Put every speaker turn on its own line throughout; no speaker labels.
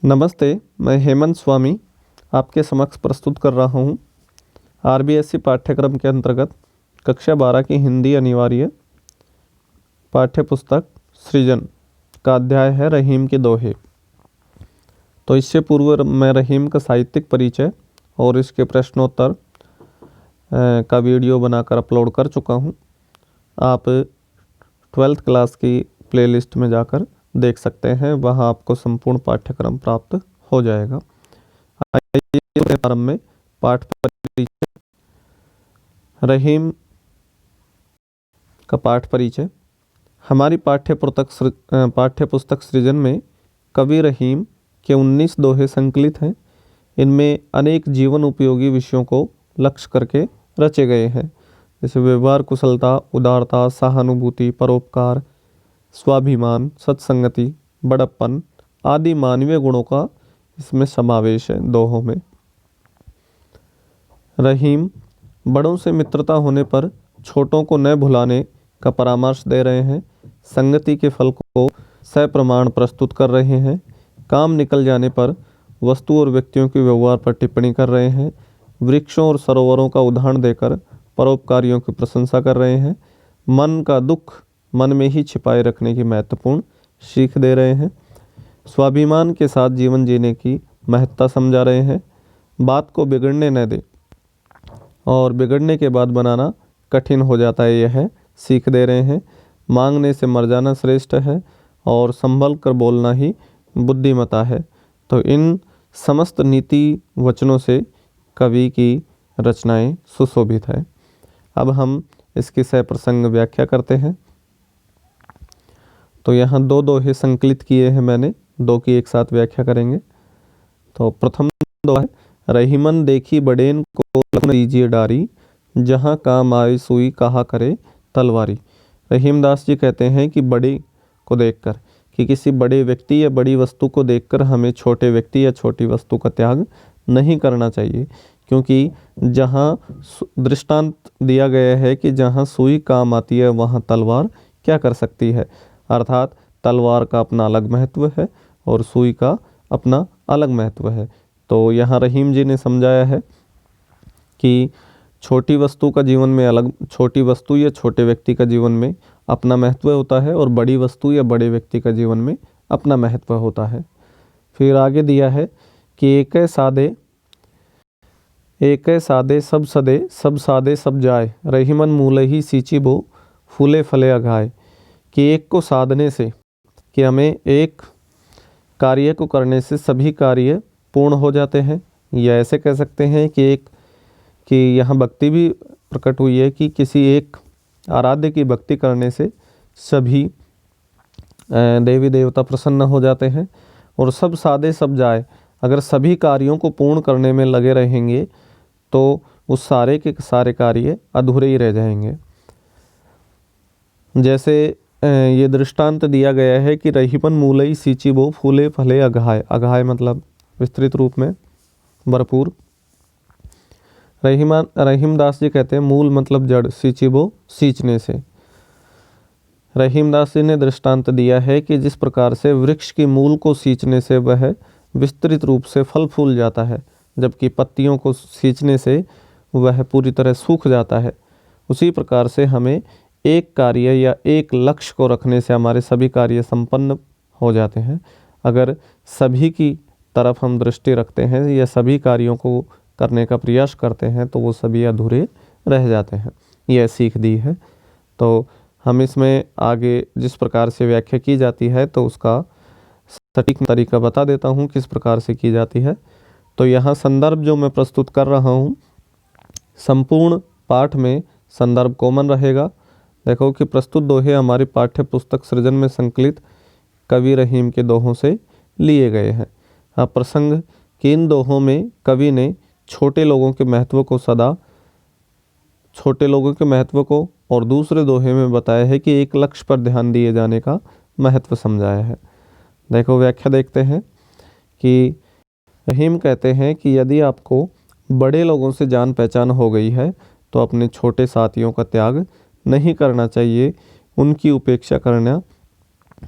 नमस्ते, मैं हेमंत स्वामी आपके समक्ष प्रस्तुत कर रहा हूँ आरबीएससी पाठ्यक्रम के अंतर्गत कक्षा 12 की हिंदी अनिवार्य पाठ्य पुस्तक सृजन का अध्याय है रहीम के दोहे। तो इससे पूर्व मैं रहीम का साहित्यिक परिचय और इसके प्रश्नोत्तर का वीडियो बनाकर अपलोड कर चुका हूँ। आप 12th क्लास की प्लेलिस्ट में जाकर देख सकते हैं, वहाँ आपको संपूर्ण पाठ्यक्रम प्राप्त हो जाएगा। आइए प्रारंभ में पाठ परिचय। रहीम का पाठ परिचय। हमारी पाठ्यपुस्तक सृजन में कवि रहीम के 19 दोहे संकलित हैं। इनमें अनेक जीवन उपयोगी विषयों को लक्ष्य करके रचे गए हैं, जैसे व्यवहार कुशलता, उदारता, सहानुभूति, परोपकार, स्वाभिमान, सत्संगति, बड़प्पन आदि मानवीय गुणों का इसमें समावेश है दोहों में। रहीम बड़ों से मित्रता होने पर छोटों को न भुलाने का परामर्श दे रहे हैं। संगति के फल को सप्रमाण प्रस्तुत कर रहे हैं। काम निकल जाने पर वस्तु और व्यक्तियों के व्यवहार पर टिप्पणी कर रहे हैं। वृक्षों और सरोवरों का उदाहरण देकर परोपकारियों की प्रशंसा कर रहे हैं। मन का दुख मन में ही छिपाए रखने की महत्वपूर्ण सीख दे रहे हैं। स्वाभिमान के साथ जीवन जीने की महत्ता समझा रहे हैं। बात को बिगड़ने न दे और बिगड़ने के बाद बनाना कठिन हो जाता है, यह सीख दे रहे हैं। मांगने से मर जाना श्रेष्ठ है और संभल कर बोलना ही बुद्धिमता है। तो इन समस्त नीति वचनों से कवि की रचनाएं सुशोभित है। अब हम इसकी सप्रसंग व्याख्या करते हैं। तो यहाँ दो दोहे संकलित किए हैं मैंने, दो की एक साथ व्याख्या करेंगे। तो प्रथम दोहा है, रहीमन देखी बड़ेन को दीजिए डारी, जहाँ काम आए सुई कहा करे तलवारी। रहीमदास जी कहते हैं कि बड़े को देखकर, कि किसी बड़े व्यक्ति या बड़ी वस्तु को देखकर हमें छोटे व्यक्ति या छोटी वस्तु का त्याग नहीं करना चाहिए, क्योंकि जहाँ दृष्टांत दिया गया है कि जहाँ सुई काम आती है वहाँ तलवार क्या कर सकती है। अर्थात तलवार का अपना अलग महत्व है और सुई का अपना अलग महत्व है। तो यहाँ रहीम जी ने समझाया है कि छोटी वस्तु का जीवन में अलग, छोटी वस्तु या छोटे व्यक्ति का जीवन में अपना महत्व होता है और बड़ी वस्तु या बड़े व्यक्ति का जीवन में अपना महत्व होता है। फिर आगे दिया है कि एक सादे सब सदे, सब सादे सब जाए, रहीमन मूल ही सींची बो फूले फले अघाए। कि एक को साधने से, कि हमें एक कार्य को करने से सभी कार्य पूर्ण हो जाते हैं, या ऐसे कह सकते हैं कि यहाँ भक्ति भी प्रकट हुई है कि किसी एक आराध्य की भक्ति करने से सभी देवी देवता प्रसन्न हो जाते हैं। और सब सादे सब जाए, अगर सभी कार्यों को पूर्ण करने में लगे रहेंगे तो उस सारे के सारे कार्य अधूरे ही रह जाएंगे। जैसे ये दृष्टांत दिया गया है कि रहीमन मूलई सींची बो फूले फले अघाय। अघाय मतलब विस्तृत रूप में भरपूर। रहीमदास जी कहते हैं मूल मतलब जड़, सींची बो सींचने से। रहीमदास जी ने दृष्टांत दिया है कि जिस प्रकार से वृक्ष की मूल को सींचने से वह विस्तृत रूप से फल फूल जाता है, जबकि पत्तियों को सींचने से वह पूरी तरह सूख जाता है, उसी प्रकार से हमें एक कार्य या एक लक्ष्य को रखने से हमारे सभी कार्य संपन्न हो जाते हैं। अगर सभी की तरफ हम दृष्टि रखते हैं या सभी कार्यों को करने का प्रयास करते हैं तो वो सभी अधूरे रह जाते हैं, यह सीख दी है। तो हम इसमें आगे जिस प्रकार से व्याख्या की जाती है तो उसका सटीक तरीका बता देता हूँ किस प्रकार से की जाती है। तो यहाँ संदर्भ जो मैं प्रस्तुत कर रहा हूँ, संपूर्ण पाठ में संदर्भ कॉमन रहेगा। देखो कि प्रस्तुत दोहे हमारी पाठ्य पुस्तक सृजन में संकलित कवि रहीम के दोहों से लिए गए हैं। प्रसंग कि इन दोहों में कवि ने छोटे लोगों के महत्व को और दूसरे दोहे में बताया है कि एक लक्ष्य पर ध्यान दिए जाने का महत्व समझाया है। देखो व्याख्या देखते हैं कि रहीम कहते हैं कि यदि आपको बड़े लोगों से जान पहचान हो गई है तो अपने छोटे साथियों का त्याग नहीं करना चाहिए। उनकी उपेक्षा करना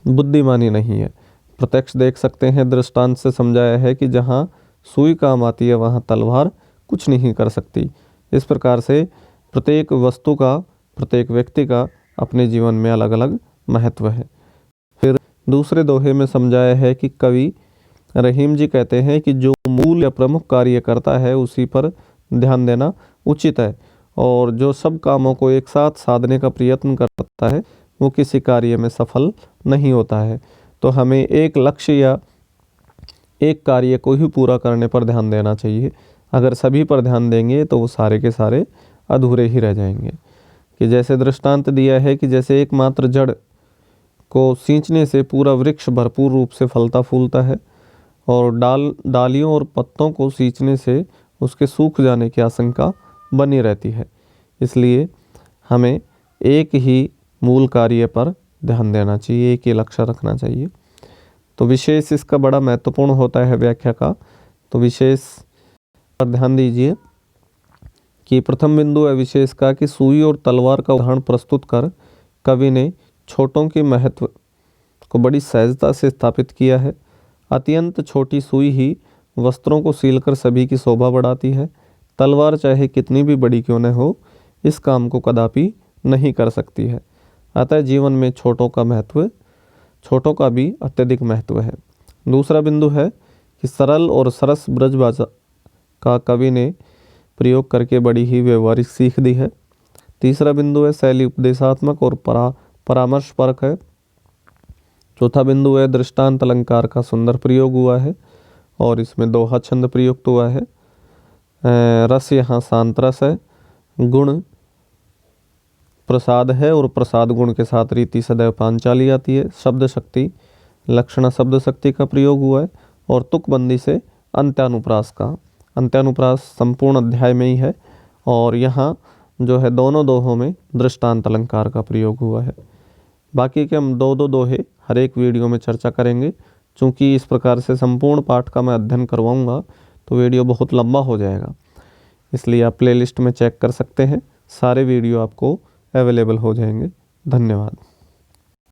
बुद्धिमानी नहीं है। प्रत्यक्ष देख सकते हैं। दृष्टांत से समझाया है कि जहाँ सुई काम आती है वहाँ तलवार कुछ नहीं कर सकती। इस प्रकार से प्रत्येक वस्तु का, प्रत्येक व्यक्ति का अपने जीवन में अलग अलग महत्व है। फिर दूसरे दोहे में समझाया है कि कवि रहीम जी कहते हैं कि जो मूल या प्रमुख कार्य करता है उसी पर ध्यान देना उचित है, और जो सब कामों को एक साथ साधने का प्रयत्न करता है वो किसी कार्य में सफल नहीं होता है। तो हमें एक लक्ष्य या एक कार्य को ही पूरा करने पर ध्यान देना चाहिए। अगर सभी पर ध्यान देंगे तो वो सारे के सारे अधूरे ही रह जाएंगे। कि जैसे दृष्टांत दिया है कि जैसे एकमात्र जड़ को सींचने से पूरा वृक्ष भरपूर रूप से फलता फूलता है, और डालियों और पत्तों को सींचने से उसके सूख जाने की आशंका बनी रहती है। इसलिए हमें एक ही मूल कार्य पर ध्यान देना चाहिए, एक ही लक्ष्य रखना चाहिए। तो विशेष इसका बड़ा महत्वपूर्ण होता है व्याख्या का। तो विशेष पर ध्यान दीजिए कि प्रथम बिंदु है विशेष का कि सुई और तलवार का उदाहरण प्रस्तुत कर कवि ने छोटों के महत्व को बड़ी सहजता से स्थापित किया है। अत्यंत छोटी सुई ही वस्त्रों को सीलकर सभी की शोभा बढ़ाती है। तलवार चाहे कितनी भी बड़ी क्यों न हो, इस काम को कदापि नहीं कर सकती है। अतः जीवन में छोटों का भी अत्यधिक महत्व है। दूसरा बिंदु है कि सरल और सरस ब्रज भाषा का कवि ने प्रयोग करके बड़ी ही व्यवहारिक सीख दी है। तीसरा बिंदु है शैली उपदेशात्मक और परामर्शपरक है। चौथा बिंदु है दृष्टांत अलंकार का सुंदर प्रयोग हुआ है, और इसमें दोहा छंद प्रयुक्त हुआ है। रस यहाँ शांत रस है, गुण प्रसाद है, और प्रसाद गुण के साथ रीति सदैव पांचाली आती है। शब्द शक्ति, लक्षणा शब्द शक्ति का प्रयोग हुआ है, और तुकबंदी से अंत्यानुप्रास का। अंत्यानुप्रास संपूर्ण अध्याय में ही है, और यहाँ जो है दोनों दोहों में दृष्टांत अलंकार का प्रयोग हुआ है। बाकी के हम दो दोहे हर एक वीडियो में चर्चा करेंगे। चूँकि इस प्रकार से संपूर्ण पाठ का मैं अध्ययन करवाऊँगा तो वीडियो बहुत लंबा हो जाएगा, इसलिए आप प्लेलिस्ट में चेक कर सकते हैं, सारे वीडियो आपको अवेलेबल हो जाएंगे। धन्यवाद।